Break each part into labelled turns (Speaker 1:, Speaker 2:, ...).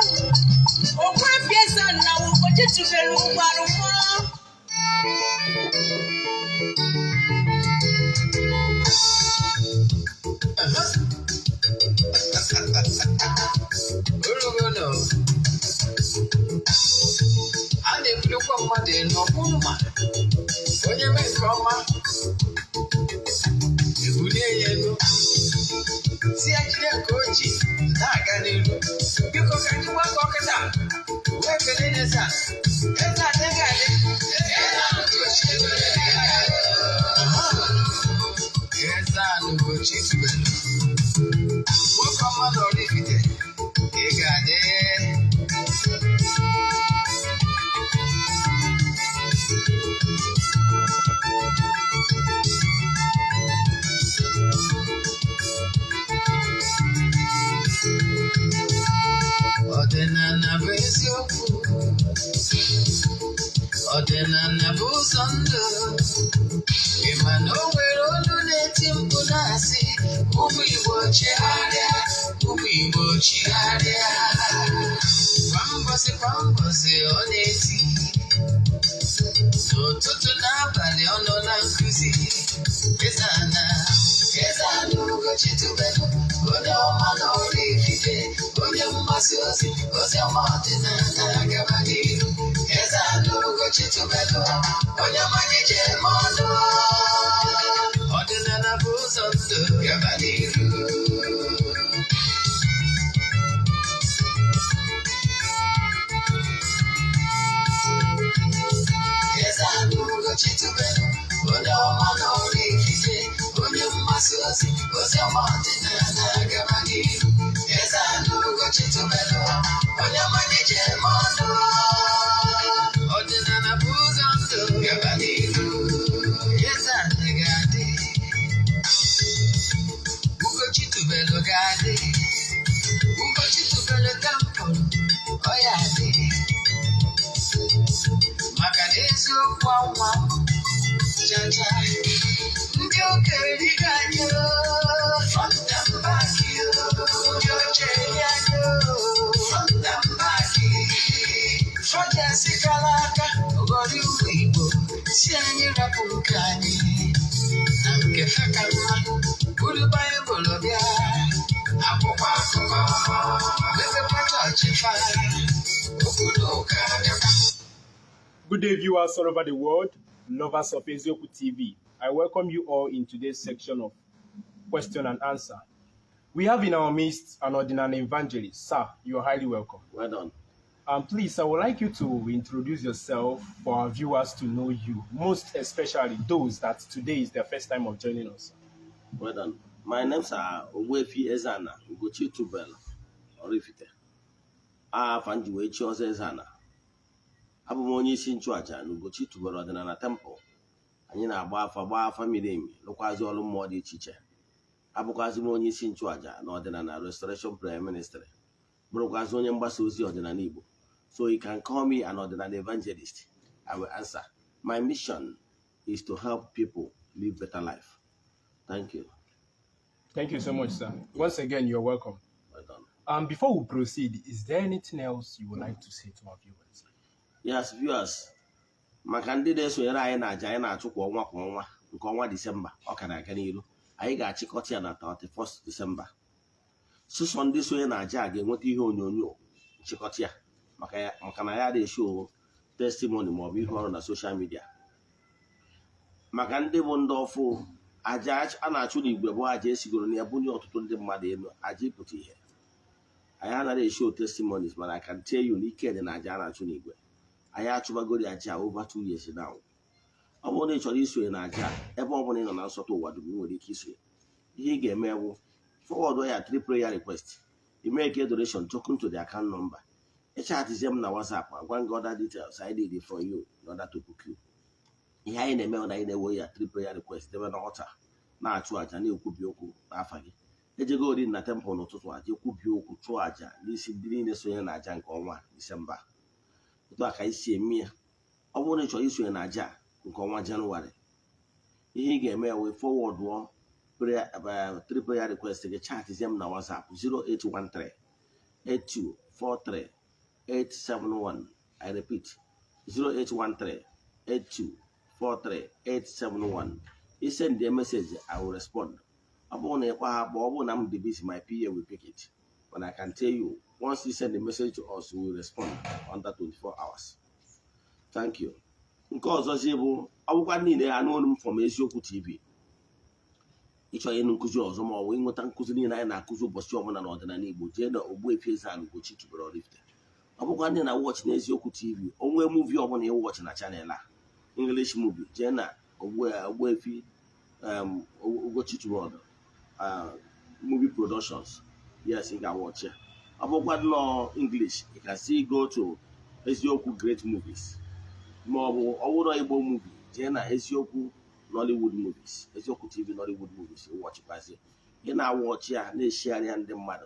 Speaker 1: Ogbuefi Eze-Ana Ugochitubelu Gwarumwa.
Speaker 2: And if you come one day, no woman, when you make from you would yellow. See, I can't coach it. I got it. You go catch one crocodile. Where can it is? That's not the guy. Yes, I know what she's doing. What come on, oraifite? You got it. Ọdịnala bụ eziokwu, ọdịnala bụ ụzọ ndụ. Ị ma na o nwere olu na-eti mkpu na-asị, ụmụ Igbo chigharịa, ụmụ Igbo chigharịa. Kwa mbọsị ọ na-eti, n'ụtụtụ n'abalị ọ nọ na nkuzi. Eze-Ana Ugochitubelu, onye ọma na oraifite, onye mgbasa ozi ọma ọdịnala gaba n'ihu. Eze-Ana Ugochitubelu, onye ọmanye jem ọnụ. Ọdịnala bụ ụzọ ndụ gaba n'ihu. Eze-Ana Ugochitubelu, onye ọma na oraifite, onye mgbasa ozi ọma ọdịnala gaba n'ihu. Eze-Ana Ugochitubelu, onye ọmanye jem ọnụ. Ọdịnala bụ ụzọ ndụ gaba n'ihu. Eze-Ana ga-adị, Ugochitubelu ga-adị, Ugochitubelu ka m pụrụ, ọ ya adị. Maka na eziokwu ọnwa jaja, ndị okenye dịka anyị from the back, ndị ochie anyị from the back. Soja si gara aka ọgọdị ụmụ Igbo si anyị rapụ nke anyị na nke ha ka mma. Buru Baịbụl bịa, akwụkwọ akụkọ, mepekwa chọọchị fa, obodo ụka dịkwa.
Speaker 3: Good day, viewers all over the world, lovers of Eziokwu TV. I welcome you all in today's section of question and answer. We have in our midst an ordinary evangelist. Sir, you are highly welcome.
Speaker 4: Well done.
Speaker 3: Please, I would like you to introduce yourself for our viewers to know you, most especially those that today is their first time of joining us.
Speaker 4: Well done. My name's Ogbuefi Eze-Ana Ugochitubelu, oraifite. Ogbuefi Eze-Ana. Abụ m onye isi nchụaja na Ugochitubelu ọdịnala temple. Anyị na-agba afa miri emi, lụkwazi ọrụ mmụọ dị iche iche. Abụkwazi m onye isi nchụaja na ọdịnala Restoration Prayer Ministry. Bụrụkwazi onye mgbasa ozi ọdịnala Igbo. So you can call me an ordinary evangelist. I will answer. My mission is to help people live better life. Thank you.
Speaker 3: Thank you so much, sir. Once again, you're welcome.
Speaker 4: Well done.
Speaker 3: Before we proceed, is there anything else you would like to say to our viewers?
Speaker 4: Yes, viewers. Maka ndị na-esonyere anyị na-aja anyị na-achụ kwa ọnwa nke ọnwa Disemba ọ ka na-aga n'iru. Anyị ga-achịkọta ya na 31st Disemba. Sụsọ ndị sonye na-aja ga-enweta ihe onyonyo nchịkọta ya maka na ya na-esho testimony maọbụ ihe ọrụ na social media. Maka ndị bụ ndị ọfụ, aja a na-achụ n'igwe bụ aja esigoro na ya bunye ọtụtụ ndị mmadụ elu, aja ịpụta ihe. Anyị anaghị esho testimonies, mana I can tell you n'ike dị na aja a na-achụ n'igwe. Anyị achụbagoro aja over 2 years now. Ọ bụrụ na ị chọrọ isonye na aja ebe ọ bụla ị nọ na nsọtụ ụwa dum, nwere ike isonye. Ihe ị ga-eme bụ forward ya 3 prayer request. You make a donation token to the account number. Echatizie m na WhatsApp, agwa gị other details I did for you in order to book you. Ihe anyị na-eme na anyị na-ewe ya 3 prayer request debe na ọta na-achụ aja na-ekwubi okwu n'afa gị. Ejego ori na temple n'ụtụtụ aja ekwubi okwu chụọ aja n'isi ndị niile sonye na aja nke ọnwa Disemba. Otu aka isi eme ya. Ọ bụrụ na ị chọrọ isonye na aja nke ọnwa Jenụwarị, ihe ị ga-eme wee forward 3 prayer request gị chatizie m na WhatsApp 0813 82 871. I repeat, 0813-8243-871. You send the message, I will respond. My PA will pick it. But I can tell you, once you send the message to us, we will respond under 24 hours. Thank you. Because I need a known from Eziokwu TV. Each of you nkuzi ọzọ ma ọ bụ ịnweta nkuzi niile anyị na-akụzi ụbọchị ọbụla n'ọdịnala Igbo jee na Ogbuefi Eze-Ana Ugochitubelu oraifite. Ọ bụkwa ndị na watch na Eziokwu TV, onwe movie ọbụla ị watch na channel a English movie jee na Ogbuefi Ugochitubelu movie productions. Yes, you can watch it. Ọ bụkwa no English, you can still go to Eziokwu Great Movies. Ma ọ bụ ọwụrụ Igbo movie jee na Eziokwu Nollywood movies, Eziokwu TV Nollywood movies, you watch it. You na watch ya, na share ya ndị mmadụ.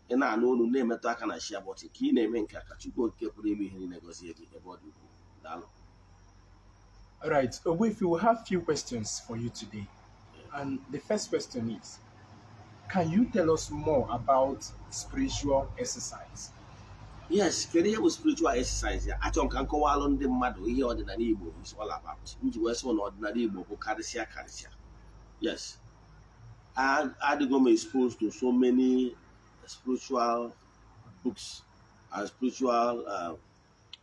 Speaker 4: You na anụ olu na-emetụ aka na share button ka ị na-eme nke aka Chukwu nke pụrụ ime ihe niile gozie gị ebe ọ dị ukwuu. Daalụ.
Speaker 3: All right, Ogbuefi, we have few questions for you today. And the first question is, can you tell us more about spiritual exercise?
Speaker 4: Yes, kedu ihe bụ spiritual exercise ya? Achọ ka nkọwalụ ndị mmadụ ihe ọdịnala Igbo is all about. Nji wee sị na ọdịnala Igbo bụ karịsịa. Yes. Adịgo m exposed to so many spiritual books and spiritual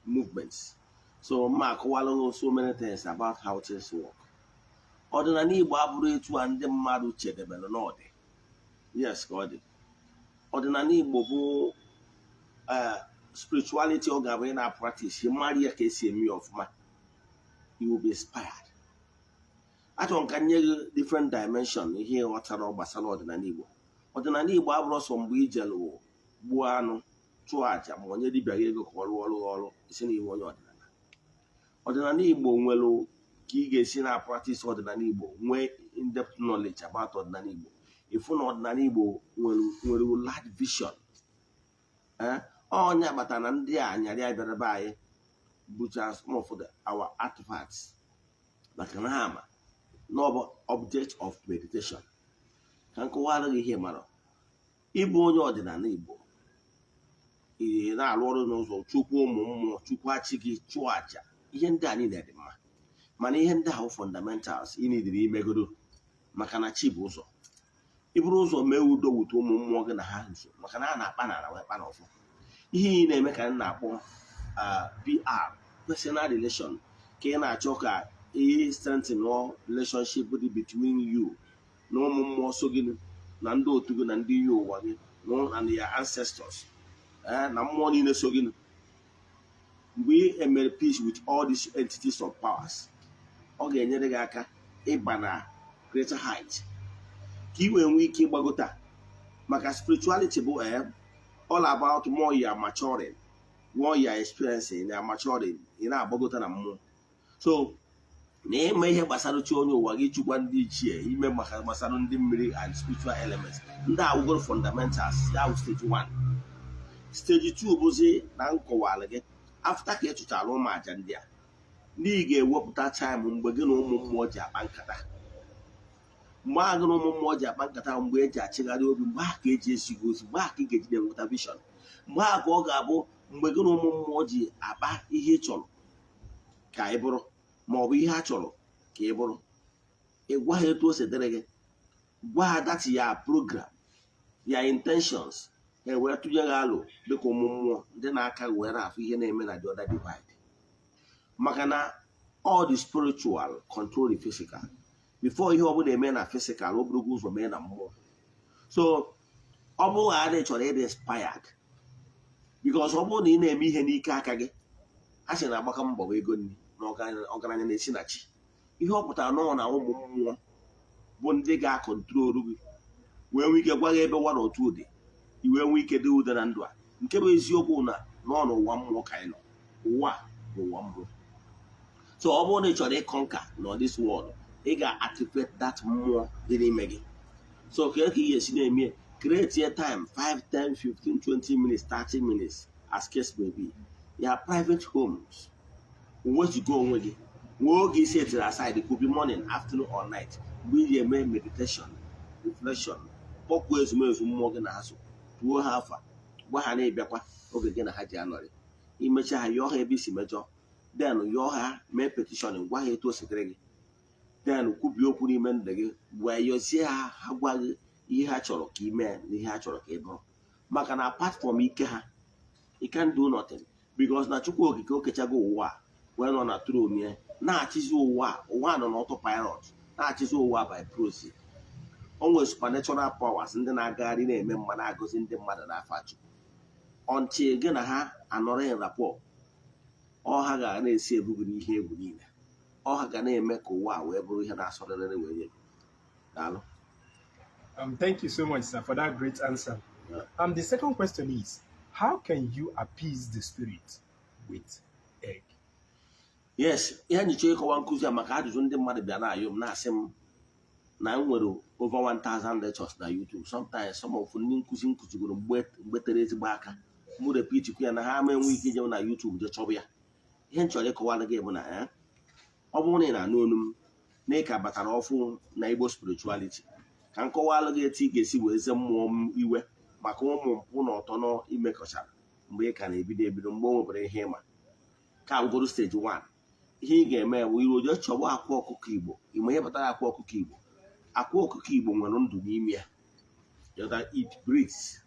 Speaker 4: movements. So ma akọwalụ so many things about how things work. Ọdịnala Igbo abụrụ etu a ndị mmadụ chedebere n'ọdị. Yes, ka ọ dị. Ọdịnala Igbo bụ spirituality ọ ga-abụ na practice you marry ya ka esi eme ọfụma, you will be inspired. Achọrọ nka nye gị different dimension ihe ghọtara gbasara ọdịnala Igbo. Ọdịnala Igbo abụrụ sọ mgbe ijelu gbuo anụ chụọ aja ma onye dibịa gị ego ka ọ rụọ ọrụ isi na iwu onye ọdịnala. Ọdịnala Igbo nwere ka ị ga-esi na practice ọdịnala Igbo nwee in-depth knowledge about ọdịnala Igbo. Ifu na ọdịnala Igbo nwere large vision. Onye agbata na ndị a anyarị abịara be anyị bụcha some of our artifacts maka na ha ama n'ọbụ object of meditation. Ka nkọwara gị ihe mara ịbụ onye ọdịnala Igbo ị na-arụ ọrụ n'ụzọ chukwu ụmụ mmụọ chukwu achị gị chụọ aja ihe ndị a niile dị mma mana ihe ndị ahụ fundamentals ị nidiri imegodo maka na chi bụ ụzọ iburu ụzọ mee udo wute ụmụ mmụọ gị na ha nso maka na ha na-akpa n'ala wee kpa n'ọfọ. Ihe ị na-eme ka na-akpọ PR personal relation ka ị na-achọ ka ị strengthen relationship dị between you na ụmụ mmụọ so gị na ndị otu gị na ndị yi ụwa gị and your ancestors na mmụọ niile so gị. Mgbe ị emere peace with all these entities of powers, ọ ga-enyere gị aka ịba na greater height ka ị wee nwee ike ịgbagota maka spirituality bụ all about more you are maturing, more you are experiencing, you are maturing, ị na-agbagota na mmụọ. So na-eme ihe gbasara chi onye ụwa gị chukwa ndị ichie ime maka gbasara ndị mmiri and spiritual elements ndị awụgoro fundamentals ya bụ stage 1. Stage 2 bụzi na nkọwala gị after ka ị chụchara ụmụ aja ndị a ndị ga-ewepụta time mgbe gị na ụmụ mmụọ ji akpa nkata. Mgbe agụ na ụmụ mmụọ ji akpa nkata mgbe eji achịgharị obi mgbe a ka eji esi gị ozi mgbe a ka ị ga-eji na-enweta vision mgbe a ka ọ ga-abụ mgbe gị na ụmụ mmụọ ji akpa ihe ị chọrọ ka ị bụrụ ma ọ bụ ihe a chọrọ ka ị bụrụ. Ị gwa ha etu o si dịrị gị, gwa ha dati ya program ya intentions wee tụnye gị alụ dịka ụmụ mmụọ ndị na-aka were afụ ihe na-eme na the other divide. Maka na all the spiritual control the physical. Before ihe ọ bụla eme na physical o bụrụ ụzọ mee na mmụọ. So ọ bụrụ na ị chọrọ ịdị inspired because ọ bụrụ na ị na-eme ihe n'ike aka gị a sị na agbaka mbọ ego nri na ọgaranya na-esi na chi. Ihe ọ pụtara nọ na ụmụ mmụọ bụ ndị ga-akọntrolu gị wee nwee ike gwa gị ebe nwa na otu ụdị i wee nwee ike dị ude na ndụ a. Nke bụ eziokwu na nọ n'ụwa mmụọ ka anyị nọ. Ụwa bụ ụwa mmụọ. So ọ bụrụ na ị chọrọ ịkọnka na this world ị ga-activate that mmụọ dị n'ime gị. So ka ị ga-esi na-eme create a time 5, 10, 15, 20 minutes, 30 minutes as case may be. Your private homes wezuga onwe gị nwee oge isi etiri aside. It could be morning, afternoon or night mgbe ị ga-eme meditation reflection kpọkwuo ezumezu mmụọ gị na azụ tuo ha afa gwa ha na-ebịakwa oge gị na ha ji anọrị imecha ha yọọ ha ebe isi mejọ den yọọ ha mee petishọn gwa ha etu o sitere gị den kwubie okwu n'ime ndụ gị wee yọzie ha ha gwa gị ihe ha chọrọ ka ị mee na ihe ha chọrọ ka ị bụrụ maka na apart from ike ha you can do nothing because na Chukwu okike o kechago ụwa wee nọ na throne ya na-achịzi ụwa nọ n'ọtọpilot na-achịzi ụwa by proxy o nwere supernatural powers ndị na-agagharị na-eme mma na-agọzi ndị mmadụ n'afọ Chukwu until gị na ha anọrọ in rapport ọ ha ga na-esi ebughị n'ihe egwu niile ọ ha ga na-eme ka ụwa wee bụrụ ihe na-asọrịrị wee nye gị daalụ.
Speaker 3: Thank you so much, sir, for that great answer. The second question is, how can you appease the spirit with egg?
Speaker 4: Yes, ihe nyicha ịkọwa nkụzi a maka ajụjụ ndị mmadụ bịa na-ayọ m na-asị m na m nwere over 1000 lectures na YouTube. Sometimes some of ndị nkụzi nkụzigoro mgbe tere ezigbo aka mụ repeat ya na ha ama enwe ike ije na YouTube je chọba ya. Ihe m chọrọ ịkọwara gị bụ na ọ bụrụ na ị na-anụ olu m na ị ka batara ọfụ na Igbo spirituality ka m kọwalụ gị etu ị ga-esi wee ze mmụọ m iwe maka ụmụ mpụ na ọtọ nọ imekọchara mgbe ị ka na-ebido mgbe o nwebere ihe ịma ka bụgoro stage 1. Ihe ị ga-eme bụ iru oje chọba akwa ọkụkọ Igbo. Ime ihe batara akwa ọkụkọ Igbo. Akwa ọkụkọ Igbo nwere ndụ n'ime ya. It breathes.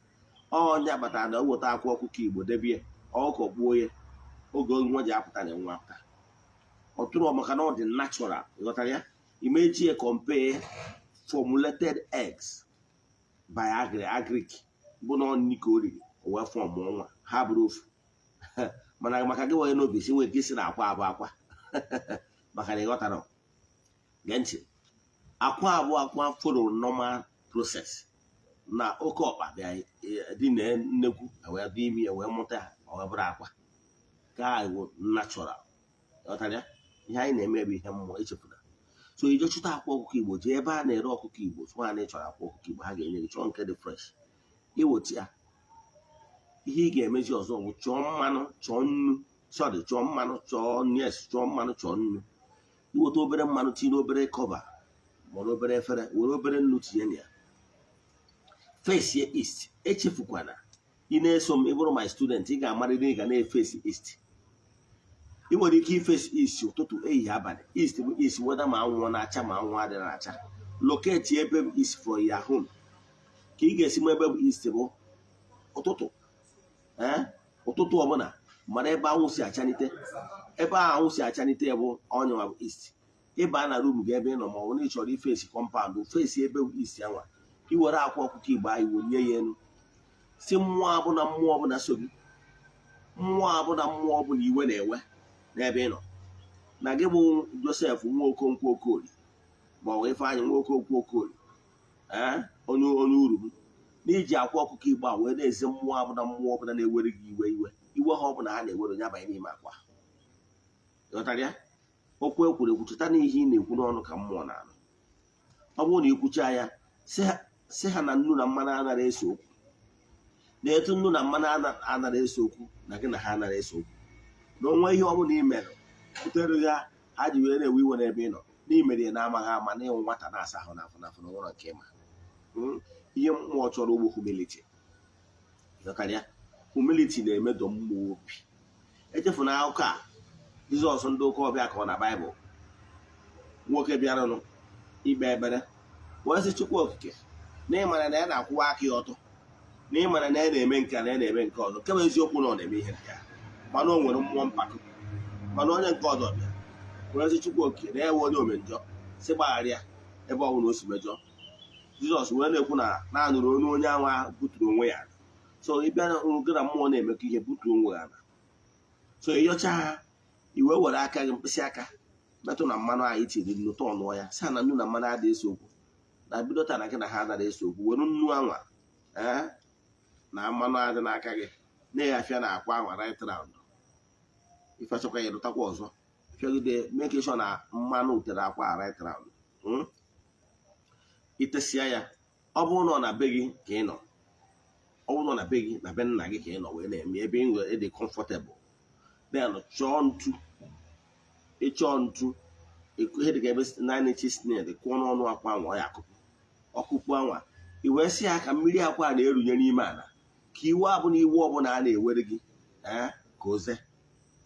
Speaker 4: Onye batara na oweta akwa ọkụkọ Igbo debie ọkụkọ gbuo ya oge nwa ji apụta na nwa apụta ọtụrụ maka na ọ dị natural. Ịghọtara ya? Imeji ya compare formulated eggs by agric bụ na ọnị ka o riri o wee fọm nwa ha bụrụ ofu mana maka gị nwere n'obi si nwee ike isi na akwa abụ akwa maka na ịghọtara gee ntị akwa abụ akwa foro normal process na oke ọkpa bịa dị na nnekwu wee dị imi wee mụta ya wee bụrụ akwa ka iwu natural. Ịghọtara ya? Ihe anyị na-eme bụ ihe mmụọ echefuna. So ije chụta akwa ọkụkọ Igbo jee ebe a na-ere ọkụkọ Igbo tụwa na ịchọrọ akwa ọkụkọ Igbo ha ga-enye gị chọọ nke dị fresh iweta ya. Ihe ị ga-emezi ọzọ bụ chọọ mmanụ chọọ nnu chọọ mmanụ chọọ mmanụ chọọ nnu iweta obere mmanụ tinye obere kọva ma obere efere were obere nnu tinye na ya face ya east. Echefukwana ị na-eso m ịbụrụ my student ị ga-amarịrị ị ga na-efesi east. Ị nwere ike ifesi east ụtụtụ ehihie abalị. East bụ east weda ma anwụ na-acha ma anwụ adịghị acha. Locate ebe bụ east for your home. Ka ị ga-esi m ebe bụ east bụ ụtụtụ ụtụtụ ọbụla mana ebe anwụ si achanite ebe anwụ si achanite bụ ọnyanwa bụ east. Ịba na room gị ebe ị nọ ma ọ bụ na ị chọrọ ifesi compound fesi ebe bụ east anwa iwere akwa ọkụkọ Igbo anyị wonye ya elu si mmụọ ọbụla so gị mmụọ ọbụla iwe na-ewe n'ebe ị nọ na gị bụ Joseph nwa Okonkwo Okoli ma ọ bụ Ifeanyị nwa Okonkwo Okoli onye uru m n'iji akwa ọkụkọ Igbo a wee na-ezi mmụọ ọbụla na-ewere gị iwe ha ọbụla ha na-ewere onye abanye n'ime akwa. Ịghọtara ya? Okwu ekwuru ekwucheta n'ihe ị na-ekwu n'ọnụ ka mmụọ na-anụ. Ọ bụrụ na ikwucha ya si ha na nnu na mmanụ anara eso okwu na etu nnu na mmanụ anara eso okwu na gị na ha anara eso okwu na onwe ihe ọbụla i mere butere ya ha ji wee na-ewe iwe n'ebe ị nọ n'imere ya na-amaghị ama na ịnwụ nwata na-asa ahụ n'afọ na ụlọ nke ịma ihe mmụọ chọrọ ugbo humility. Ịghọtara ya? Humility na-emedo mmụọ obi. Echefu na akụkọ a Jizọs ndị ụka ọbịa ka ọ na Baịbụl nwoke bịaranụ ikpe ekpere wee sị Chukwu okike na ịmara na ya na-akwụwa aka ya ọtọ na ịmara na ya na-eme nke a na ya na-eme nke ọzọ kemgbe eziokwu na ọ na-eme ihe nke a mana o nwere mmụọ mpako mana onye nke ọzọ bịa wee sị Chukwu okike na ya nwe onye omenjọ si gbagharịa ebe ọ bụla o si mejọ. Jizọs wee na-ekwu na na-anụrụ onye onye anwa buturu onwe ya. So ị bịa gị na mmụọ na-emekọ ihe butuo onwe ya. So ịyọcha ha iwe were aka gị mkpịsị aka metụ na mmanụ anyị tiri nnu tọ ọnụọ ya si na nnu na mmanụ adịghị eso okwu na bido taa na gị na ha anaghị eso okwu were nnu anwa na mmanụ adị n'aka gị na-eghafịa na akwa anwa right round ife achọkwa ya lụtakwa ọzọ fiagide make sure na mmanụ utere akwa right round itesia ya. Ọ bụrụ na ọ na be gị ka ị nọ ọ bụrụ na ọ na be gị na be nna gị ka ị nọ wee na-eme ebe ị nwere dị comfortable then chọọ ntu ịchọọ ntu ihe dịka ebe 9 inches nail kụọ n'ọnụ akwa anwa ọ ya akụpụ ọkụpụ anwa i wee si ya ka mmiri akwa na-erunye n'ime ala ka iwu abụna iwu ọbụla a na-ewere gị ka oze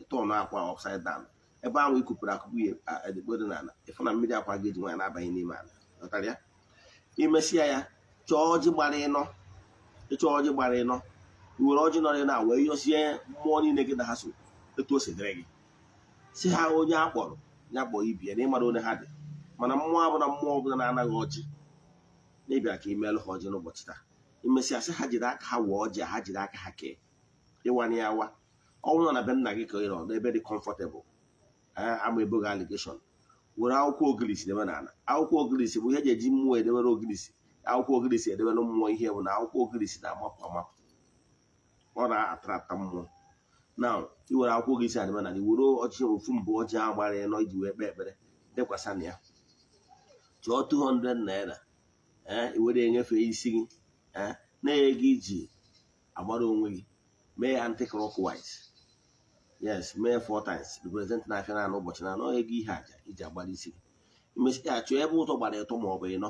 Speaker 4: ịtụ ọnụ akwa upside down ebe ahụ ikupụrụ akụkụ ya edekpodo n'ala ịfụ na mmiri akwa gị eji nwaanyị na-abanye n'ime ala ghọtara ya imesịa ya chọọ ọjị gbara ịnọ ịchọọ ọjị gbara ịnọ iwere ọjị nọrị na wee yọsie mmụọ niile gị na ha so etu o si dịrị gị si ha onye a kpọrọ ya kpọọ ibie na ịmara onye ha dị mana mmụọ ọbụla na-anaghị ọjị n'ịbịa ka imelụ ha ọjị n'ụbọchị taa imesịa sị ha jiri aka ha wee ọjị ha jiri aka ha kee ịwanye ya wa ọnwụ na be nna gị ka ị nọ n'ebe dị kọmfọtebụl ama ebo gị aligeshọn were akwụkwọ ogilisi debe n'ala akwụkwọ ogilisi bụ ihe eji eji mmụọ edebere ogilisi akwụkwọ ogilisi edebere mmụọ ihe bụ na akwụkwọ ogilisi na-amapụ amapụ ọ na-atrata mmụọ na iwere akwụkwọ ogilisi adebe n'ala iwere ọjị ofu mbụ ọjị ahụ gbara ịnọ iji wee kpee ekpere dekwasa na ya chọọ 200 naira iwere enyefe isi gị na-enye gị iji agbara onwe gị mee ya anti-clockwise yes mee 4 times represent na-afịa na ụbọchị na anọ ego ihe aja iji agbara isi gị imesi ya chọọ ebe ụzọ gbara ịtọ maọbụ ịnọ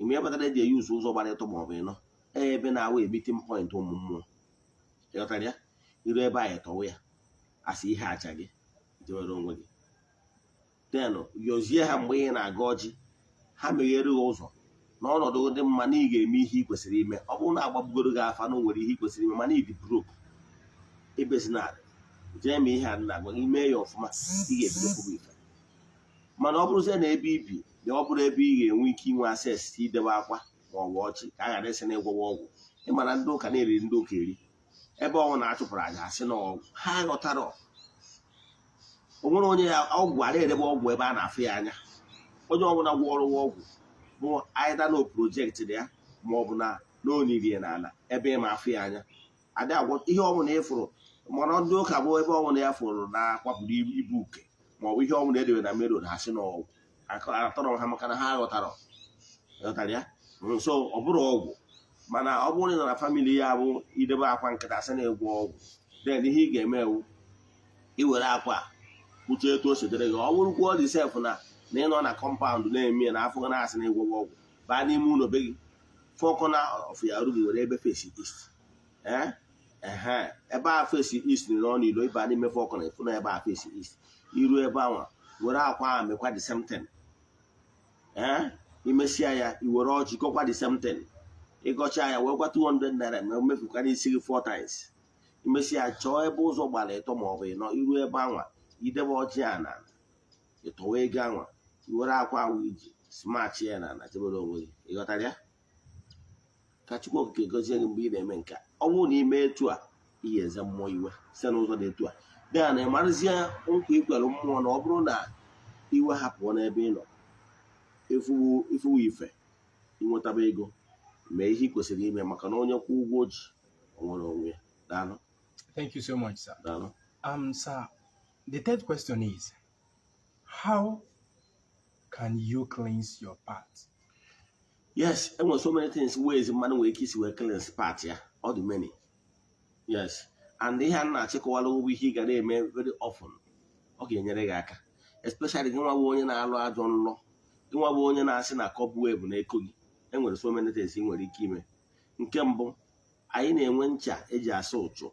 Speaker 4: ime ebatara eji eyi ụzọ gbara ịtọ maọbụ ịnọ ebe na-awa meeting point ụmụ mmụọ ịghọtara ya iru ebe a ịtọwa ya asị ihe aja gị jewere onwe gị denụ yọzie ha mgbe ị na-aga ọjị ha meghere gị ụzọ n'ọnọdụ dị mma na ị ga-eme ihe ị kwesịrị ime ọ bụrụ na agbagbugoro gị afa na o nwere ihe ị kwesịrị ime mana ịdị brok ebezinarị jee ma ihe a na-agwa gị mee ya ọfụma ị ga-ebidokwu ife mana ọ bụrụzie na ebe ibi na ọ bụrụ ebe ị ga-enwe ike inwe ases idebe akwa ma ọ bụ ọchị ka a ghara isi na ịgwọwa ọgwụ ịmara ndị ụka na-eri ndị ụka eri ebe ọnwụ na-achụpụrụ aja asị na ọgwụ ha ghọtara o nwere onye ya ọgwụ ara edebe ọgwụ ebe a na-afụ ya anya onye ọbụla gwọọrụ ọgwụ bụ aịda na projekti ya ma ọ bụ na oniri n'ala ebe ịma afụ ya anya adị agwọ ihe ọbụla ịfụrụ mana ndị ụka bụ ebe ọbụla ya fụrụ na-akwapụrụ ibu uke ma ọ bụ ihe ọbụla edebe na mmiri na asị na ọgwụ atọrọ ha maka na ha ghọtara ya nso ọ bụrụ ọgwụ mana ọ bụrụ na na famili ya bụ idebe akwa nkịta asị na-egwu ọgwụ den ihe ị ga-eme ewu iwere akwa kpuchie etu o sitere gị ọ bụrụ kwuo dị sef na ị nọ na kọmpaụndụ na-eme na afọ na asị na ịgwọgwọ ọgwụ baa n'ime ụlọ be gị fọkụ na ọfụ ya rum were ebe fesi ist ebe a fesi ist nọ n'ilo ịba n'ime fọkụ na efu na ebe a fesi ist iru ebe anwa were akwa ahụ mekwa the same thing imesịa ya iwere ọjị gọkwa the same thing ịgọcha ya wee gwa 200 naira ma mefukwa n'isi gị 4 times imesịa ya chọọ ebe ụzọ gbara ịtọ ma ọ bụ ịnọ iru ebe anwa idebe ọjị a na ịtọwa ego anwa iwere akwa ahụ iji smachi ya na jebere onwe gị ịghọtara ya ka Chukwu okike gozie gị mgbe ị na-eme nke ọ bụrụ na ime etu a ihe eze mmụọ iwe site n'ụzọ dị etu a bịa na ịmarụzie nkwa ikwere mmụọ na ọ bụrụ na iwe hapụọ n'ebe ị nọ ịfụwa ife ịnwetaba ego mee ihe ị kwesịrị ime maka na onye kwụ ụgwọ ji onwere onwe ya daalụ.
Speaker 3: Thank you so much, sir.
Speaker 4: Daalụ.
Speaker 3: Sir, the third question is, how can you cleanse your part?
Speaker 4: Yes, and so many things ways mmadụ nwere ike isi wee cleanse part ya ọ dị many. Yes, and ihe a na-achịkọwala ụgwọ ihe ị ga na-eme very often ọ ga-enyere gị aka, especially gị nwa bụ onye na-alụ ajọ nlọ, gị nwa bụ onye na-asị na cobweb na-eko gị. Enwere so many things ị nwere ike ime. Nke mbụ, anyị na-enwe ncha eji asa ụchụ,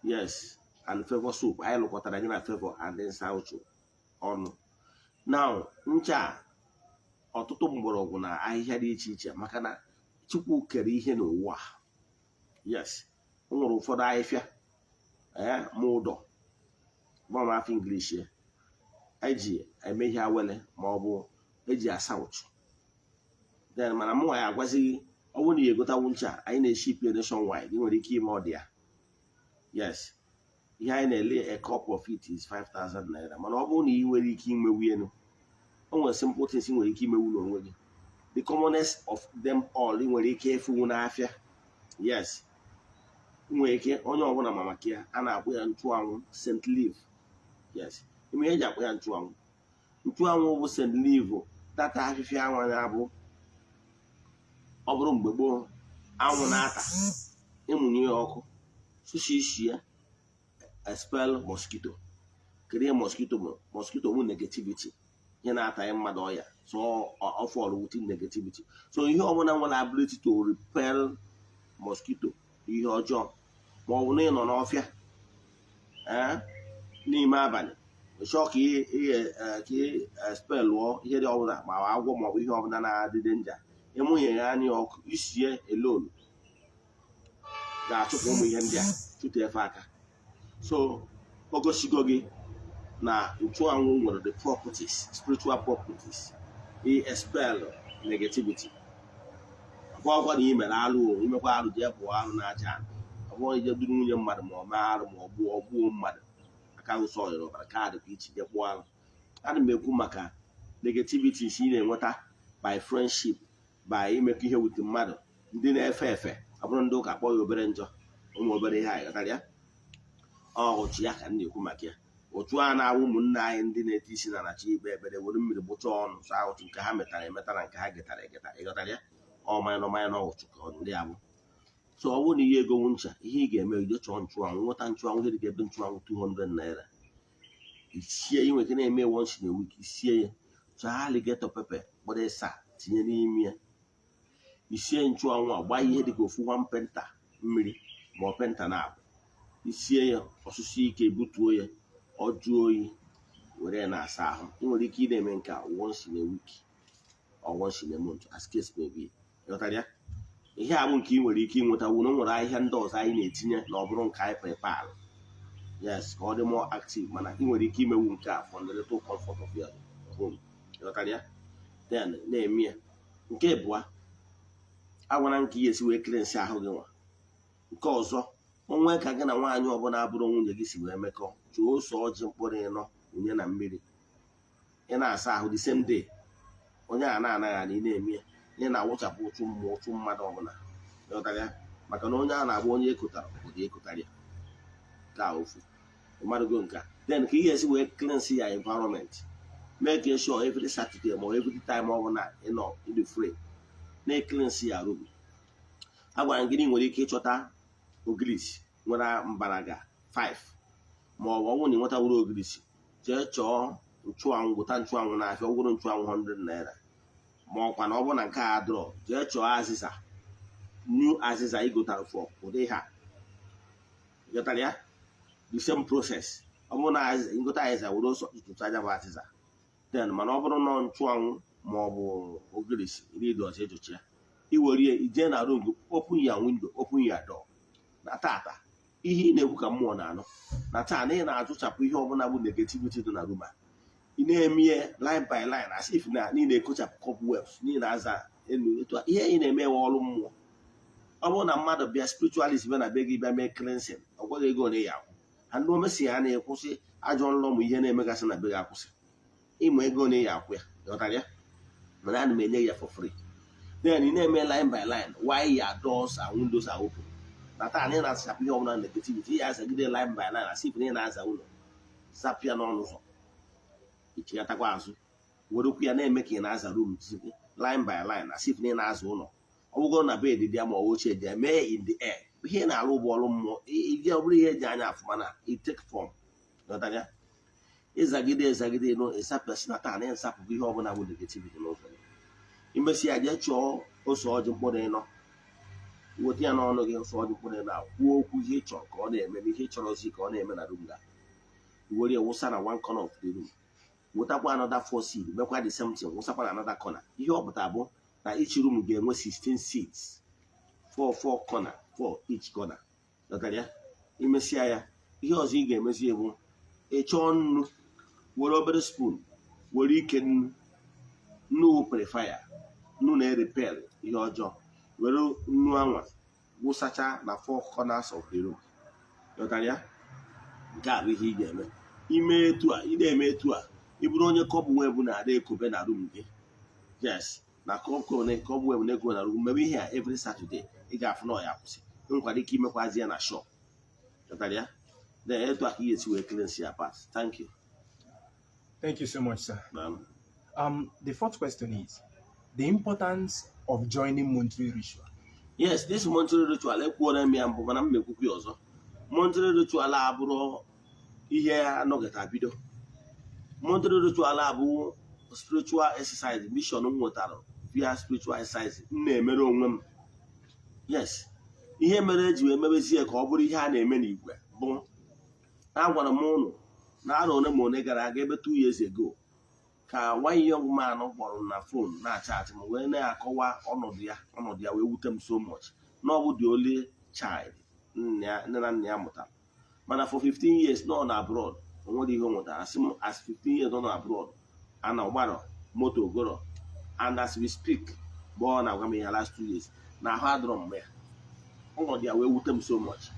Speaker 4: yes, and favor soup. Anyị lụkọtara gị na favor and nsa ụchụ ọnụ. Now ncha ọtụtụ mgbọrọgwụ na ahịhịa dị iche iche maka na Chukwu kere ihe n'ụwa. Yes, o nwere ụfọdụ ahịhịa ma ụdọ gbama afọ English ya eji eme ihe awele ma ọ bụ eji asa ụchụ. Then mana mụ ya agwazighị ọ bụrụ na ya egotawu ncha anyị na-eship ya nationwide, ị nwere ike ime ọ dị ya. Yes, ihe anyị na-ele a cup of it is 5,000 naira, mana ọ bụrụ na ị nwere ike imewu elu, o nwere simple things ị nwere ike imewu n'onwe gị. The commonest of them all ị nwere ike ịfụwu n'afịa. Yes, ị nwere ike onye ọbụla ma maka ya, a na-akpụ ya nchụanwụ St. Leaf. Yes, ime eji akpụ ya nchụanwụ bụ St. Leaf. Data afịfịa anwa na-abụ ọ bụrụ mgbe gboo anwụ na-ata ịmụnye ya ọkụ sushi isi ya expel mosquito. Kedu ihe mosquito bụ? Mosquito bụ negativity, ihe na-ata ya mmadụ ọya. So or fall within negativity. So ihe ọbụla nwere ability to repel mosquito, ihe ọjọọ, ma ọ bụ na ị nọ n'ọfịa n'ime abalị chọọ ka ị spelụọ ihe dị ọbụla ma agwọ ma ọ bụ ihe ọbụla na-adị denja, ịmụnye ya anya ọkụ isie alone ga-achụpụ ụmụ ihe ndị a chụte efe aka. So o gosigo gị na nchụanwụ nwere the properties, spiritual properties, expel negativity. Ọgwụgwọ na imere alụ imekwa alụ jee pụọ alụ n'aja, ọ bụrụ ije duru nwunye mmadụ ma ọ mee alụ ma ọ gbuo mmadụ aka nsọ ọyọrọ ọbara kaadị ka ichi je kpụọ alụ. Ana m ekwu maka negativities ị na-enweta by friendship, by imekọ ihe wute mmadụ ndị na-efe efe, ọ bụrụ ndị ụka kpọọ ya obere njọ, ụmụ obere ihe anyị ghọtara ya. Otu ya ka m na-ekwu maka ya. Otu a na-awụ ụmụnne anyị ndị na-ete isi na nachi ikpe ekpere were mmiri gbụcha ọnụ so ahụtụ nke ha metara emetara nke ha getara egeta, ịghọtara ya. Ọmanya n'ọwụchụ ka ndị abụ. So ọ bụrụ na ihe egonwu ncha, ihe ị ga-eme ije chọọ nchụanwụ, nweta nchụanwụ ihe dị ka ebe nchụanwụ 200 naira. Isie inwe ike na-eme once in a week, isie ya chọọ alligator pepper gbara ịsa tinye n'ime ya. Isie nchụanwụ a gbaa ihe dị ka ofu 1 penta mmiri ma ọ penta na abụ. Isie ya ọsụsụ ike butuo ya, ọ jụọ oyi were na-asa ahụ. Ị nwere ike ị na-eme nke a once in a week or once in a month as case may be. Ịghọtara ya. Ihe a bụ nke ị nwere ike ịnweta wụ na nwere ahịhịa ndị ọzọ anyị na-etinye na ọ bụrụ nke anyị prepare. Yes, ka ọ dị more active, mana ị nwere ike imewu nke a for the little comfort of your home. Ịghọtara ya. Then na-eme ya. Nke abụọ, agwara nke ihe esi wee cleanse ahụ gị nwa. Nke ọzọ, onwe ka gị na nwaanyị ọbụla abụrụ nwunye gị si wee mekọ, chụọ ose ọjị mkpụrụ ịnọ unye na mmiri, ị na-asa ahụ the same day. Onye a na-anaghị ana ị na-eme ya, ị na-awụchapụ ụchụ mmụọ ụchụ mmadụ ọbụla. Ịghọtara ya. Maka na onye a na-agba onye ekotara obodo ekotara ya ka ofu mmadụ go nka. Then ka ihe esi wee cleanse ya environment, make sure every Saturday ma every time ọbụla ị nọ in the frame na-cleanse ya room. Agwara gị nwere ike ịchọta ogirisi nwere mbaraga 5 ma ọ bụ na ị nwetawuru ogirisi, jee chọọ nchụanwụ, gụta nchụanwụ n'afịa, ọ gwụrụ nchụanwụ 100 naira. Ma ọkwa na ọ bụ na nke a dụrọ, jee chọọ azịza, new azịza igotara for ụdị ha. Ịghọtara ya. The same process. Ọ bụrụ na ngota azịza were ọsọ tụtụ aja bụ azịza. Then mana ọ bụrụ na nchụanwụ ma ọ bụ ogirisi iri dị ọzọ ejochi ya, iwere ya ije na room, open your window, open your door. Na tata ihe ị na-ekwu ka mmụọ na-anụ na taa na ị na-azụchapụ ihe ọbụla bụ negativity dị na room a. Ị na-eme ya line by line as if na ị na-ekochapụ cobwebs, ị na-aza elu. Etu ihe ị na-eme ewe ọrụ mmụọ. Ọ bụrụ na mmadụ bịa spiritualist bịa na be gị bịa mee cleansing, ọ gwaghị ego na ya akwụ ha ndị omesi ya na-ekwụsị ajọ nlọ ma ihe na-emegasị na be gị akwụsị, ịma ego na ya akwụ ya. Ịghọtara ya. Mana ana m enye ya for free. Then ị na-eme line by line while your doors and windows are open. Na taa na ị na-asachapụ ihe ọbụla negativity, ị azagide line by line as if na ị na-aza ụlọ, sapịa n'ọnụ ụzọ, ichighatakwa azụ, werekwu ya na-eme ka ị na-aza room line by line as if na ị na-aza ụlọ. Ọ bụgoro na bed dị ya ma ochie dị ya, mee in the air. Ihe na-alụ bụ ọrụ mmụọ, ije ọ bụrụ ihe eji anya afụma na it take form. Ịghọtara ya. Ịzagide nọ ịsapịasị na taa na ịsapụgo ihe ọbụla bụ negativity n'ụzọ. Imesi ya jee chọọ ose ọjị mkpụrụ ịnọ, weta ya n'ọnụ gị, ose ọjị mkpụrụ ịnọ, kwuo okwu ihe ị chọrọ ka ọ na-eme, ihe ị chọrọzi ka ọ na-eme na room ga. Were ya wụsa na one corner of the room, wetakwa another 4 seed, mekwa the same thing, wụsakwa na another corner. Ihe ọ pụtara bụ na each room ga-enwe 16 seeds, 4 corner, 4 each corner. Ịghọtara ya. Imesịa ya, ihe ọzọ ị ga-emezi bụ ịchọọ nnu, were obere spoon, were ike nnu purifier, nnu na-erepel ihe ọjọọ, were nnu anwa wụsacha na 4 corners of the room. Ịghọtara ya. Nke a bụ ihe ị ga-eme. Ime etu a, ị na-eme etu a, ị bụrụ onye cobweb na-ada ekobe na room gị. Yes, na cobweb na-ekobe na room. Mebe ihe a every Saturday, ị ga-afụ na ọ ya akwụsị. Ị nwekwara ike imekwazi ya na shop. Ịghọtara ya. Then etu a ka ị ga-esi wee cleanse ya part. Thank you.
Speaker 3: Thank you so much, sir.
Speaker 4: Ma'am.
Speaker 3: The fourth question is the importance of joining monthly ritual.
Speaker 4: Yes, this monthly ritual ekwuola m ya mbụ mana m mekwukwu ya ọzọ. Monthly ritual abụrụ ihe anọgịta bido. Monthly ritual abụ spiritual exercise mission m nwetara via spiritual exercise m na-emere onwe m. Yes, ihe mere eji wee mebezie ka ọ bụrụ ihe a na-eme n'igwe bụ agwara m ụnụ na arọ one ma one gara aga ebe 2 years ago ka one young man kpọrọ na fon na-achatị m wee na-akọwa ọnọdụ ya wee wute m so much na ọ bụ the only child nne na nna ya mụtara, mana for 15 years nọ na abroad onwere ihe o nwetara. Asị m as 15 years nọ na abroad ana ụgbara moto goro, and as we speak bụ ọ na-agwa m ihe last 2 years na ahụ adọrọ mgbe ya. Ọnọdụ ya wee wute m so much.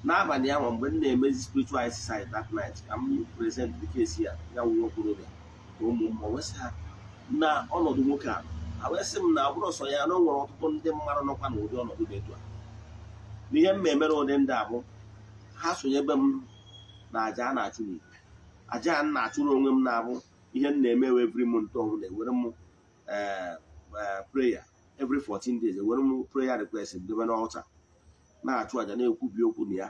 Speaker 4: N'abalị ahụ mgbe m na-emezi spiritual exercise that night ka m present the case ya nwa okorobịa ka ụmụ mmụọ wesị ha na ọnọdụ nwoke a wee sị m na ọ bụrụ sọ ya na o nwere ọtụtụ ndị mmadụ nọkwa n'ụdị ọnọdụ dị etu a. N'ihe m emere ụdị ndị abụ ha sonyebe m na aja a na-achụ n'igwe. Aja a na-achụrụ onwe m na-abụ ihe m na-eme every month ọhụrụ na-ewere m prayer every 14 days, ewere m prayer request dobe n'altar na-achụ aja na-ekwubi okwu na ya.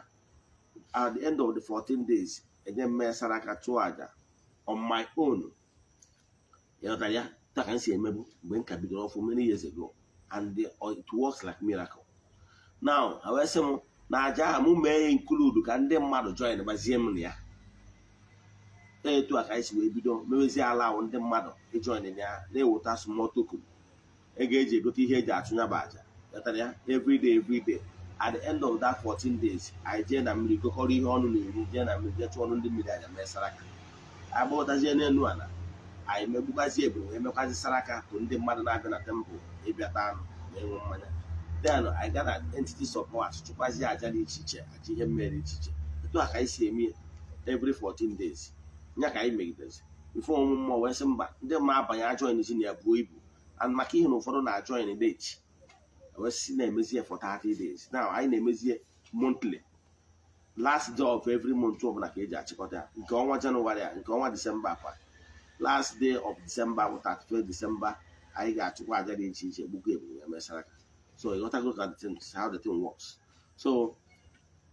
Speaker 4: At the end of the 14 days enye m mesara aka chụọ aja on my own. Ya ya ta ka m si emebu mgbe m ka bidoro ọfụ many years ago, and it works like miracle. Now I wee sị m na aja ahụ m mee include ka ndị mmadụ join gbazie m na ya. Etu a ka anyị si wee bido mewezie ala ahụ ndị mmadụ ịjoin na ya na-eweta small token ga-eji egote ihe eji achụnya bụ aja. Ya every day. At the end of that 14 days, I jee na mmiri gokọrọ ihe ọnụ na-eri, jee na mmiri jee chụọ ọnụ ndị mmiri aja mee saraka. Agbọtazie n'elu ala anyị megbukwazi egbe wee mekwazi saraka ka ndị mmadụ na-abịa na temple ịbịata anụ na enwe mmanya. Then I got an entity support chụkwazi aja dị iche iche, aja ihe mmeri iche iche. Etu a ka anyị si eme every 14 days. Nya ka anyị megidezi before ụmụ mmụọ wee sị mba ndị mma abanye ajoin isi na ya buo ibu, and maka ihe na ụfọdụ na-ajoin date wee si na-emezie for 30 days. Now anyị na-emezie monthly, last day of every month ọbụla ka eji achịkọta ya. Nke ọnwa Jenụwarị nke ọnwa Disemba kwa last day of December bụ 31 December anyị ga-achụkwa aja dị iche iche gbukọ ebube ya mesara. So you gotta look at the things, how the thing works. So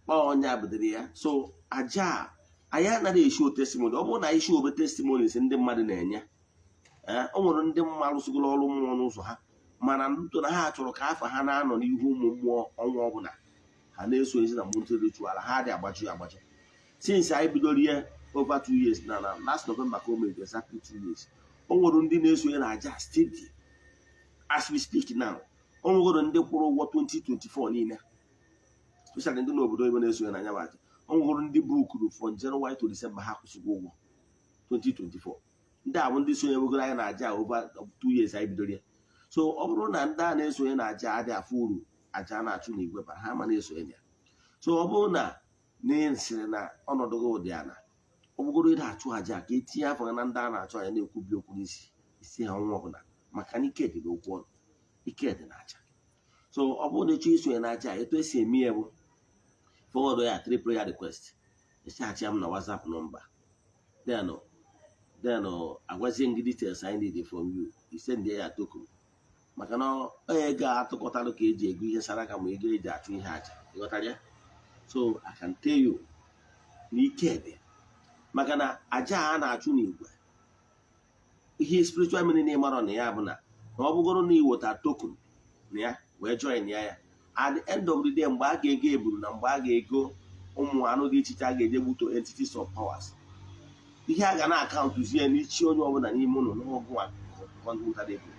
Speaker 4: onye abụdịrị ya. So aja anyị anaghị eshow testimony. Ọ bụrụ na anyị show testimonies ndị mmadụ na-enye, o nwere ndị mmadụ sogoro ọrụ mmụọ n'ụzọ ha, mana ntụ na ha chọrọ ka afa ha na-anọ n'ihu ụmụ mmụọ ọnwa ọbụla ha na-eso ezi na monthly ritual ha dị agbaji. Since anyị bidoro ihe over 2 years na last November ka o mere exactly 2 years, o nwere ndị na-esonye na aja steady as we speak now. O nwere ndị kwụrụ ụgwọ 2024 niile, especially ndị n'obodo ebe na-esonye na anya aja. O nwere ndị bukuru from January to December ha kwụsịrị ụgwọ 2024. Ndị a bụ ndị sonye wegoro anyị na aja over 2 years anyị bidoro ya. So ọ bụrụ na ndị a na-esonye na aja adị afụ uru aja na-achụ n'igwe bara ha ma na-esonye ya. So ọ bụrụ na na-esiri na ọnọdụ gị ụdị ana, ọ bụgoro ịda achụ aja ka etinye afọ na ndị a na-achụ anya na-ekwubi okwu n'isi ha ọnwa ọbụla, maka na ike dị n'okwu ọnụ, ike dị n'aja. So ọ bụrụ na ịchọ isonye na aja, etu esi eme ya bụ forward ya 3 prayer request, echachi m na WhatsApp nọmba, then agwazie gị details I need from you, send ya token. Maka na onye ga-atụkọtalụ ka eji ego ihe saraka ma ego eji achụ ihe aja, ịghọtara ya. So I can tell you na ike dị, maka na aja a na-achụ n'igwe ihe spiritual meaning ịmarọ na ya bụ na ọ bụgoro na iweta token na ya wee join ya. At the end of the day, mgbe a ga-ego eburu na mgbe a ga-ego ụmụ anụ dị iche iche a ga-eje gbuto entities of powers, ihe a ga na-akaụntụzie n'ichi onye ọbụla n'ime ụlọ n'ọgụ kọntụtara eburu.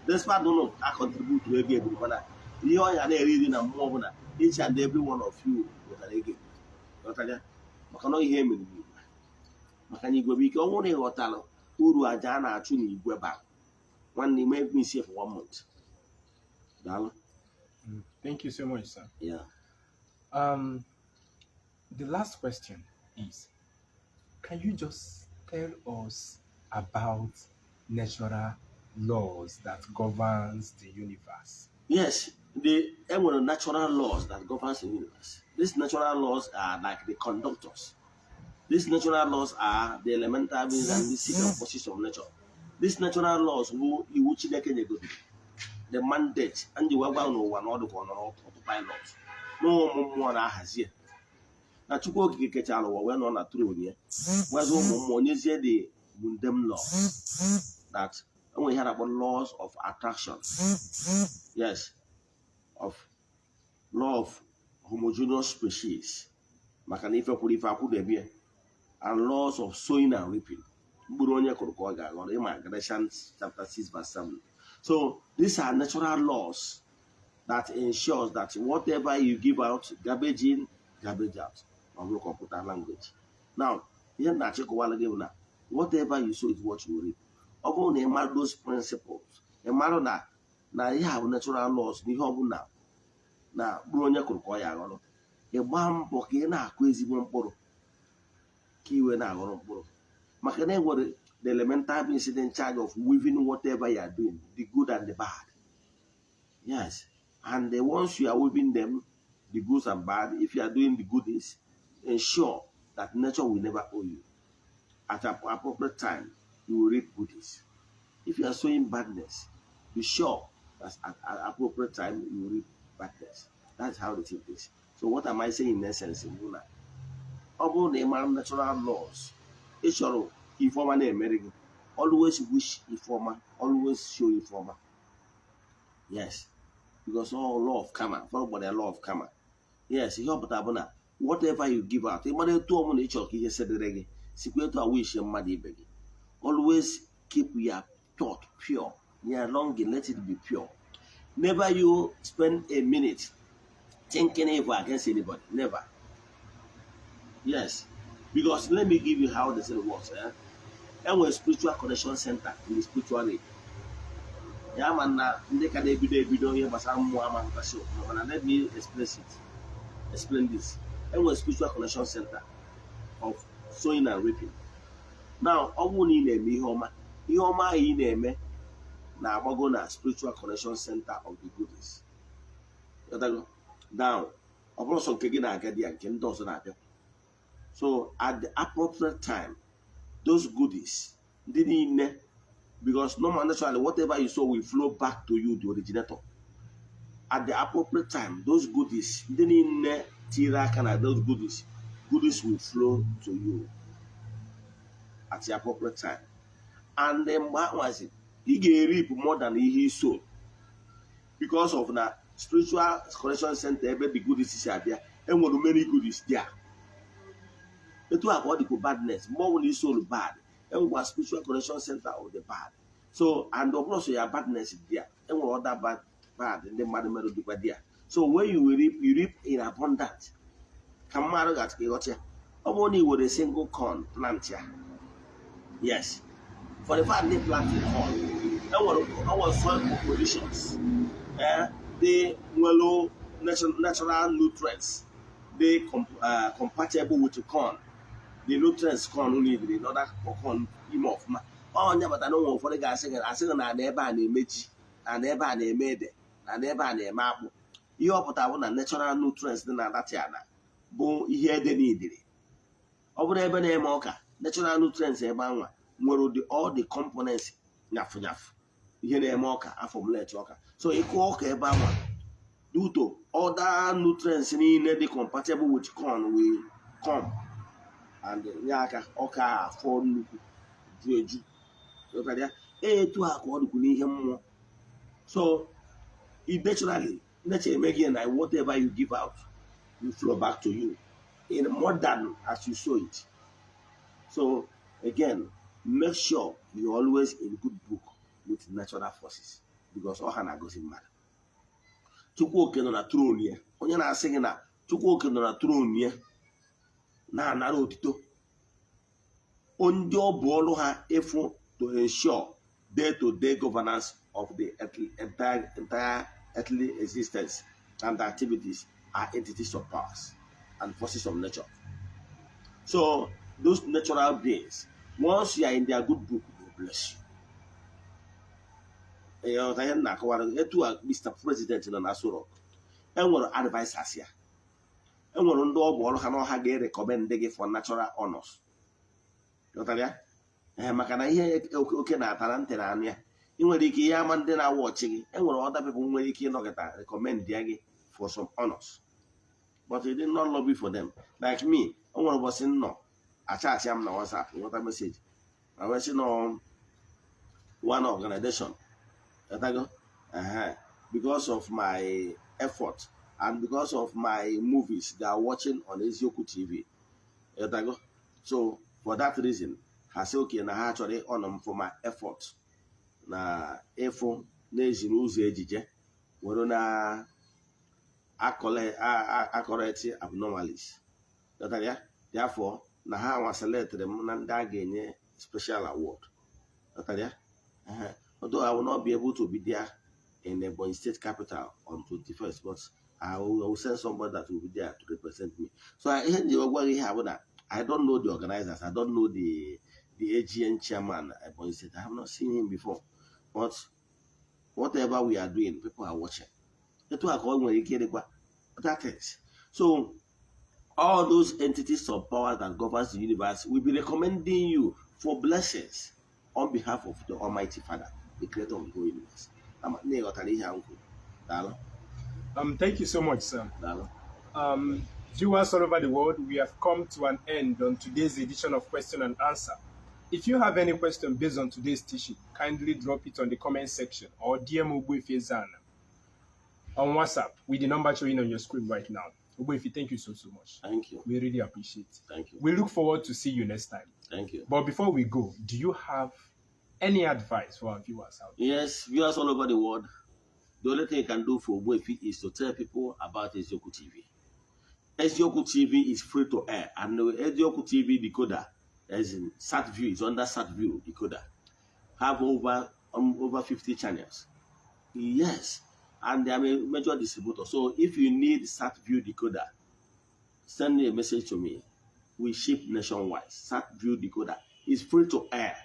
Speaker 4: Despite ụlọ a kọntribute ego eburu, mana ihe ọnya na-eri na mmụọ ọbụla, each and every one of you wetara ego eburu. Maka na ihe emere n'igwe, maka na igwe bụ ike. Ọ bụrụ na ịghọtara uru aja a na-achụ n'igwe bara, nwanne ime ego isi for 1 month. Daalụ.
Speaker 3: Thank you so much, sir.
Speaker 4: Yeah.
Speaker 3: The last question is, can you just tell us about natural laws that governs the universe?
Speaker 4: Yes, there are natural laws that governs the universe. These natural laws are like the conductors. These natural laws are the elemental beings and the secret forces of nature. These natural laws will the mandate and the wagwa no one or the one autopilot. No more na Chukwu okike kechara ụwa wee nọ na throne ya. Gwazo ụmụ mmụọ nyezie them law that when we hear about laws of attraction, yes, of law of homogeneous species, and laws of sowing and reaping. Galatians chapter 6, verse 7. So these are natural laws that ensures that whatever you give out, garbage in, garbage out. On computer language. Now, whatever you sow is what you reap. Although those principles, a matter now you have natural laws, you have now Brunya Kurkoya. A bomb Bokina crazy one poro. Kiwe na Goroboro. Makane were the elemental beings in charge of weaving whatever you are doing, the good and the bad. Yes. And once you are weaving them, the good and bad, if you are doing the goodies, ensure that nature will never owe you. At an appropriate time, you will reap goodies. If you are sowing badness, be sure that at an appropriate time, you will reap badness. That's how the thing is. So what am I saying in essence in Luna? Although the natural laws, informer name, always wish informer, always show informer. Yes, because all law of karma, followed by the law of karma. Yes, you have abona. Whatever you give out, always keep your thought pure. Your longing, let it be pure. Never you spend a minute thinking evil against anybody. Never. Yes, because let me give you how this thing works. And we're a spiritual connection center in the spiritual realm. Yeah, man, let me explain this. And we're a spiritual connection center of sowing and reaping. Now, na spiritual connection center of the goodies. Now, so at the appropriate time, those goodies didn't, because naturally whatever you sow will flow back to you, the originator. At the appropriate time, those goodies didn't those goodies will flow to you at the appropriate time. And then what was it? He gave reap more than he sowed. Because of that spiritual connection center, the goodies is there, and what many goodies there. It was what the badness, more when you sold bad, and was spiritual connection center of the bad. So, and also your badness is there, and what other bad, and then madam do there. So when you reap in abundance. Kamaro got a only with a single corn plant here. Yes. For the fact they planted corn, our soil conditions, they low natural nutrients, they compatible with the corn. The nutrients corn only in order for corn enough. Oh, never know for the guy saying, I said, I never an image, I never an made it, I never an map. You put out natural nutrients than that yana. Bo ihe de needed. Over ebe na eme ọka, natural nutrients ebe anwa nwere all the components nyafu ihe na eme ọka affordulate ọka. So ịkụ ọka ebe anwa due to other nutrients niile dị compatible with corn will come and nye aka ọka afọ nnukwu ju eju. Etu a ka ọ dịkwu n'ihe mmụọ. So naturally nature eme gị na whatever you give out will flow back to you in more than as you sow it. So again, make sure you're always in good book with natural forces, because all hana goes in mad. Chukwu no na throne ye. Onye na asị gị na Chukwu no na throne ye na anara otito. Ndị ọ bụ ọrụ ha efu to ensure day-to-day governance of the entire earthly existence and activities are entities of powers and forces of nature. So those natural beings, once you are in their good book, they will bless you. Mr. President in Nasuro, and one advisors here. And one door ha recommend for natural honors. Makana here okay na talante na anya. Inwere ike ya ma ndị na watch gị, enwere other people nwere ike ịnọgịta recommend gị for some honors. But you did not lobby for them. Like me, I want to was in no. I chat him na WhatsApp, what a message. I was on one organization. Because of my effort and because of my movies they are watching on Ezioku TV. So for that reason, I say okay, na actually on for my effort. Na efo na-ezi n'ụzọ ejije were na correct abnormalities. Therefore, na ha was selected na ndị a ga-enye special award. Although I will not be able to be there in the Ebonyi State capital on 21st, but I will send somebody that will be there to represent me. So I don't know the organizers, I don't know the AGN chairman at Ebonyi State. I have not seen him before. But whatever we are doing, people are watching. That is. So all those entities of power that governs the universe will be recommending you for blessings on behalf of the Almighty Father, the creator of the whole universe.
Speaker 3: Thank you so much, sir. Viewers all over the world, we have come to an end on today's edition of Question and Answer. If you have any question based on today's teaching, kindly drop it on the comment section or DM Ogbuefi Eze-Ana on WhatsApp with the number showing on your screen right now. Ogbuefi, thank you so much.
Speaker 4: Thank you.
Speaker 3: We really appreciate it.
Speaker 4: Thank you.
Speaker 3: We look forward to see you next time.
Speaker 4: Thank you.
Speaker 3: But before we go, do you have any advice for our viewers out there?
Speaker 4: Yes, viewers all over the world, the only thing you can do for Ogbuefi is to tell people about Ezioku TV. Ezioku TV is free to air, and the Ezioku TV decoder, as in SatView, is under SatView decoder, have over 50 channels. Yes, and they are a major distributor. So if you need SatView decoder, send me a message to me. We ship nationwide. SatView decoder is free to air.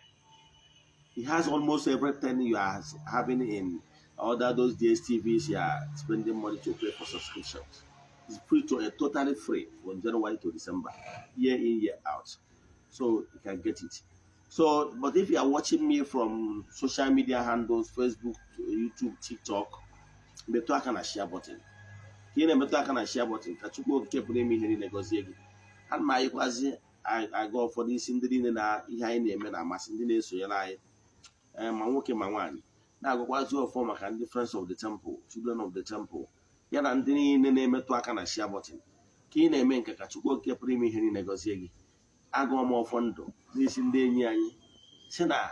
Speaker 4: It has almost everything you are having in other those DSTVs. You are spending money to pay for subscriptions. It's free to air, totally free from January to December, year in, year out. So you can get it. So, but if you are watching me from social media handles, Facebook, YouTube, TikTok, metụ aka na share button. Ka ị na-emetụ aka na share button, ka Chukwu Okike pụrụ ime ihe niile gọzie gị. Ana m anyịkwazi aga ụfọdụ isi ndị niile na ihe anyị na-eme na-amasị ndị na-esonyere anyị, ma nwoke ma nwaanyị, na-agụkwazi ọfọ maka ndị Friends of the Temple, Children of the Temple, ya na ndị niile na-emetụ aka na share button. Ka ị na-eme nke ka Chukwu Okike pụrụ ime ihe niile gọzie gị. Agụọ m ọfọ ndụ n'isi ndị enyi anyị si na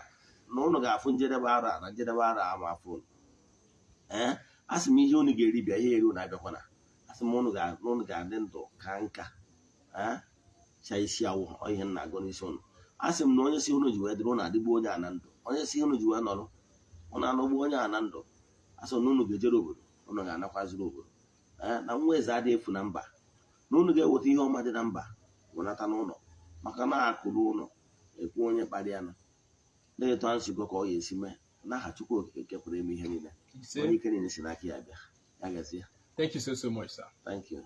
Speaker 4: ụnụ ga-afụ njedebe ara na njedebe ara ama afụ. Asị m ihe unu ga-eri bịa ihe eri unu abịakwana. Asị m unu ga-adị ndụ ka nka cha isi awụ ihe nna agụ n'isi unu. Asị m na onye si unu ji wee dịrị unu adịgbu onye ana ndụ, onye si unu ji wee nọrọ unu anọgbu onye ana ndụ. Asị na unu ga-ejere obodo, unu ga-anakwaziri obodo. Na nwa eze adịghị efu na mba, na unu ga-eweta ihe ọma dị na mba wenata n'ụlọ, maka na akụrụ ụlọ ekwu onye kparịa nụ na-eto nsigo ka ọ ya esi mee n'aha Chukwu Okike pụrụ ime ihe niile. Onye ike niile si n'aka ya bịa, ya gazie.
Speaker 3: Thank you so much, sir.
Speaker 4: Thank you.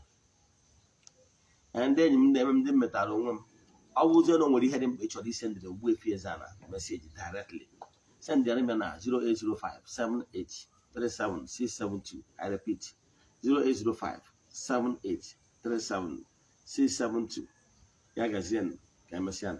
Speaker 4: Ndị enyi m na-eme ndị metara onwe m, ọ bụzie na o nwere ihe dị mkpa ị chọrọ isendịrị Ogbuefi Eze-Ana meseji directly, sendịrị m na 08057837672. I repeat, 08057837672. Ya gazie ka emesịa.